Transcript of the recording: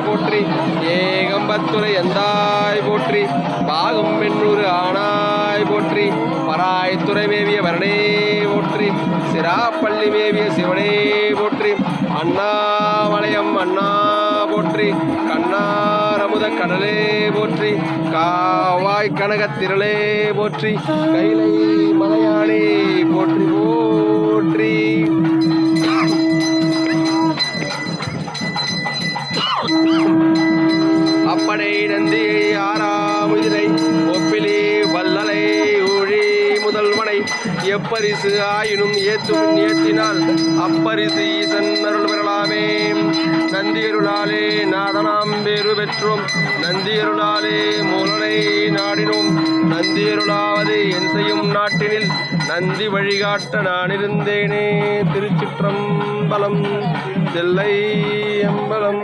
போற்றி ஏகம்பத்துரை எந்தாய் போற்றி பாகும் பெண்ணூறு ஆனாய் போற்றி பராய் துறை மேவிய வரணே போற்றி சிராப்பள்ளி மேவிய சிவனே போற்றி அண்ணாமலையம் அண்ணா போற்றி கண்ணாரமுத கடலே போற்றி காவாய் கனகத்திரளே போற்றி கைலை மலையானே போற்றி போற்றி அப்பனை நந்தியை ஆறாமுதிரை ஒப்பிலே வல்லலை ஊழி முதல்வனை எப்பரிசு ஆயினும் ஏத்தும் ஏத்தினால் அப்பரிசு ஈசன் அருள் பெறலாமே நந்தியருளாலே நாதனாம் பேரு பெற்றோம் நந்தியருளாலே மூலனை நாடினோம் நந்தியருளாவது என் செய்யும் நாட்டினில் நந்தி வழிகாட்ட நான் இருந்தேனே திருச்சிற்றம்பலம் தில்லை அம்பலம்.